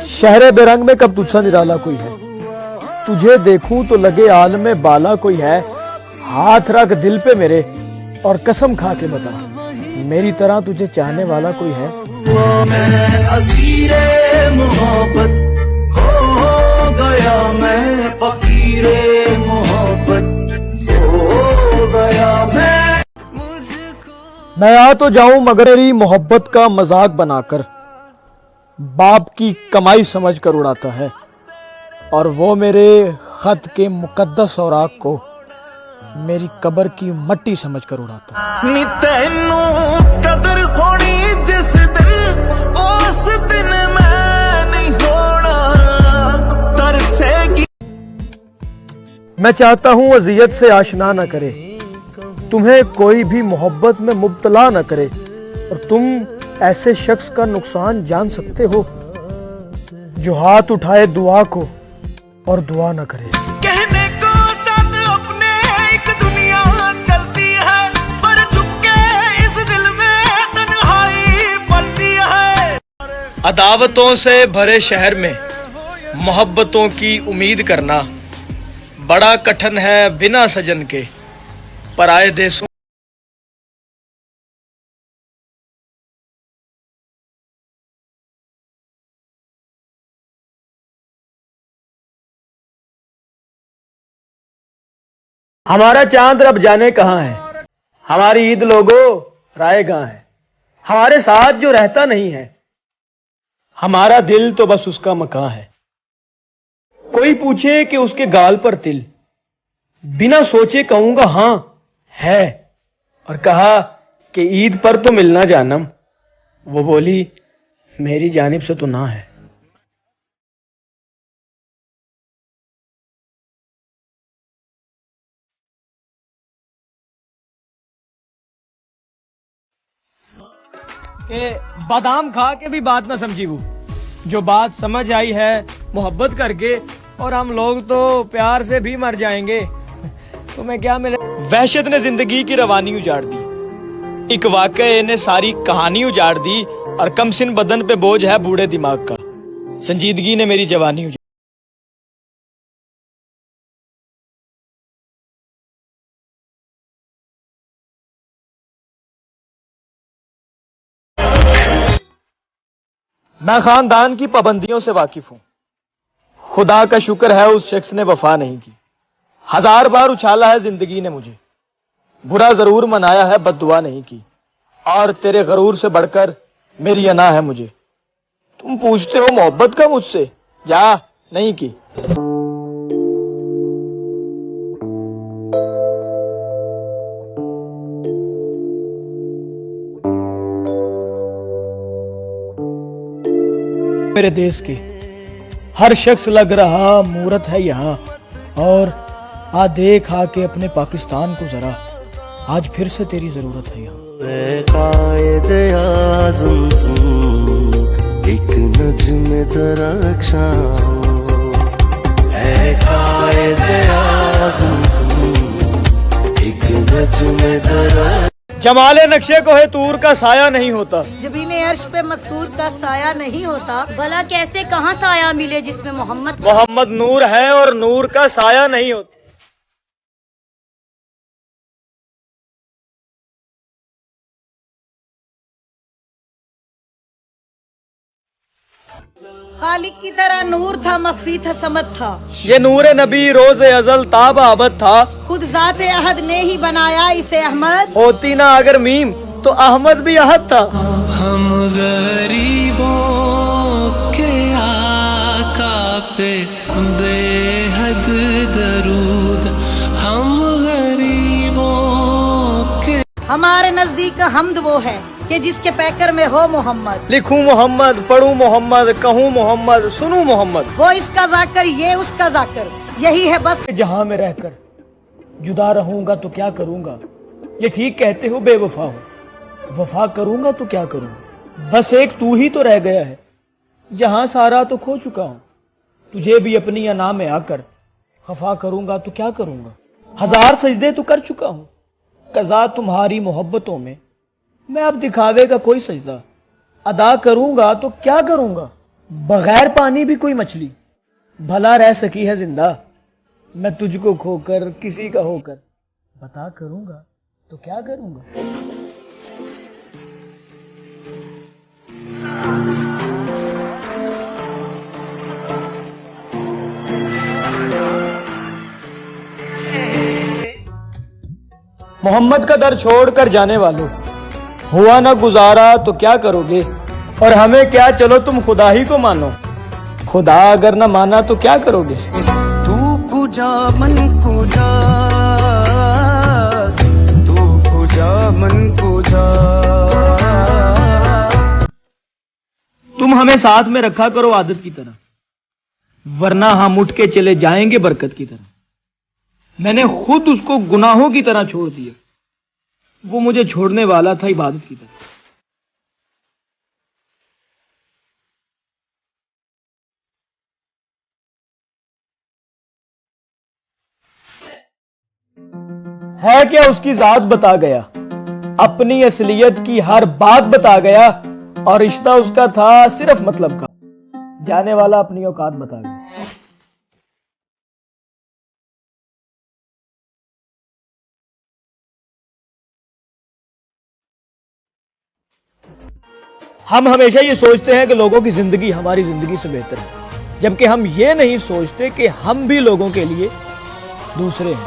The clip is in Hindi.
शहरे बेरंग में कब तुझसा निराला कोई है, तुझे देखूं तो लगे आल में बाला कोई है। हाथ रख दिल पे मेरे और कसम खा के बता, मेरी तरह तुझे चाहने वाला कोई है। मैं असीरे मोहब्बत हो गया, मैं फकीरे मोहब्बत हो गया। मैं आ तो जाऊं मगर मेरी मोहब्बत का मजाक बनाकर बाप की कमाई समझकर उड़ाता है, और वो मेरे खत के मुकद्दस औराक को मेरी कब्र की मट्टी समझकर उड़ाता है। नी तैनू कदर होनी जिस दिन, उस दिन मैं नहीं होना तरसेगी। मैं चाहता हूं अजियत से आशना न करे, तुम्हें कोई भी मोहब्बत में मुब्तला न करे, और तुम ऐसे शख्स का नुकसान जान सकते हो जो हाथ उठाए दुआ को और दुआ न करे। कहने को साथ अपने एक दुनिया चलती है, पर चुपके इस दिल में तन्हाई पलती है। अदावतों से भरे शहर में मोहब्बतों की उम्मीद करना बड़ा कठिन है बिना सजन के पराए देशों। हमारा चांद रब जाने कहाँ है, हमारी ईद लोगो राय कहाँ है। हमारे साथ जो रहता नहीं है, हमारा दिल तो बस उसका मकान है। कोई पूछे कि उसके गाल पर तिल, बिना सोचे कहूंगा हां है, और कहा कि ईद पर तो मिलना जानम, वो बोली मेरी जानिब से तो ना है। कि बादाम खा के भी बात ना समझी, वो जो बात समझ आई है मोहब्बत करके, और हम लोग तो प्यार से भी मर जाएंगे, तुम्हें क्या मिले। वहशत ने जिंदगी की रवानी उजाड़ दी, एक वाकये ने सारी कहानी उजाड़ दी, और कमसिन बदन पे बोझ है बूढ़े दिमाग का, संजीदगी ने मेरी जवानी उजाड़। मैं खानदान की पाबंदियों से वाकिफ हूं, खुदा का शुक्र है उस शख्स ने वफा नहीं की। हजार बार उछाला है जिंदगी ने मुझे, बुरा जरूर मनाया है बद्दुआ नहीं की, और तेरे गरूर से बढ़कर मेरी अना है मुझे। तुम पूछते हो मोहब्बत का मुझसे, जा नहीं की। मेरे देश के हर शख्स लग रहा मूरत है यहाँ, और आ देख आके अपने पाकिस्तान को जरा, आज फिर से तेरी जरूरत है यहाँ। कायदे आज़म तुम एक नज्म दरख्शां, ऐ कायदे आज़म तुम एक नज्म दरख्शां। जमाले नक्शे को है तूर का साया नहीं होता, जबीने अर्श पे मस्तूर का साया नहीं होता। भला कैसे कहाँ साया मिले जिसमें मोहम्मद नूर है और नूर का साया नहीं होता। खालिक की तरह नूर था, मख्फी था, समद था। ये नूर नबी रोज अजल ताब आबद था, खुद जात अहद ने ही बनाया इसे अहमद। होती ना अगर मीम तो अहमद भी अहद था। हम गरीबों के आका पे बेहद दरूद, हम गरीबों के। हमारे नजदीक हमद वो है कि जिसके पैकर में हो मोहम्मद। लिखूं मोहम्मद, पढ़ूं मोहम्मद, कहूं मोहम्मद, सुनूं मोहम्मद। वो इसका जाकर ये उसका जाकर, यही है बस। जहां में रहकर जुदा रहूंगा तो क्या करूंगा, ये ठीक कहते हो बेवफा हो। वफा करूंगा तो क्या करूंगा, बस एक तू ही तो रह गया है। जहां सारा तो खो चुका हूं, तुझे भी अपनी अना में आकर खफा करूंगा तो क्या करूंगा। हजार सजदे तो कर चुका हूं, कज़ा तुम्हारी मोहब्बतों में मैं अब दिखावे का कोई सजदा अदा करूंगा तो क्या करूंगा। बगैर पानी भी कोई मछली भला रह सकी है जिंदा। मैं तुझको खोकर किसी का होकर बता करूंगा तो क्या करूंगा। मोहम्मद का दर छोड़कर जाने वालों, हुआ ना गुजारा तो क्या करोगे, और हमें क्या, चलो तुम खुदा ही को मानो। खुदा अगर ना माना तो क्या करोगे। तू कुजा मन कुजा, तू कुजा मन कुजा। तुम हमें साथ में रखा करो आदत की तरह, वरना हम उठ के चले जाएंगे बरकत की तरह। मैंने खुद उसको गुनाहों की तरह छोड़ दिया, वो मुझे छोड़ने वाला था इबादत की तरह। है क्या उसकी जात बता गया, अपनी असलियत की हर बात बता गया, और रिश्ता उसका था सिर्फ मतलब का, जाने वाला अपनी औकात बता गया। हम हमेशा ये सोचते हैं कि लोगों की जिंदगी हमारी जिंदगी से बेहतर है, जबकि हम ये नहीं सोचते कि हम भी लोगों के लिए दूसरे हैं।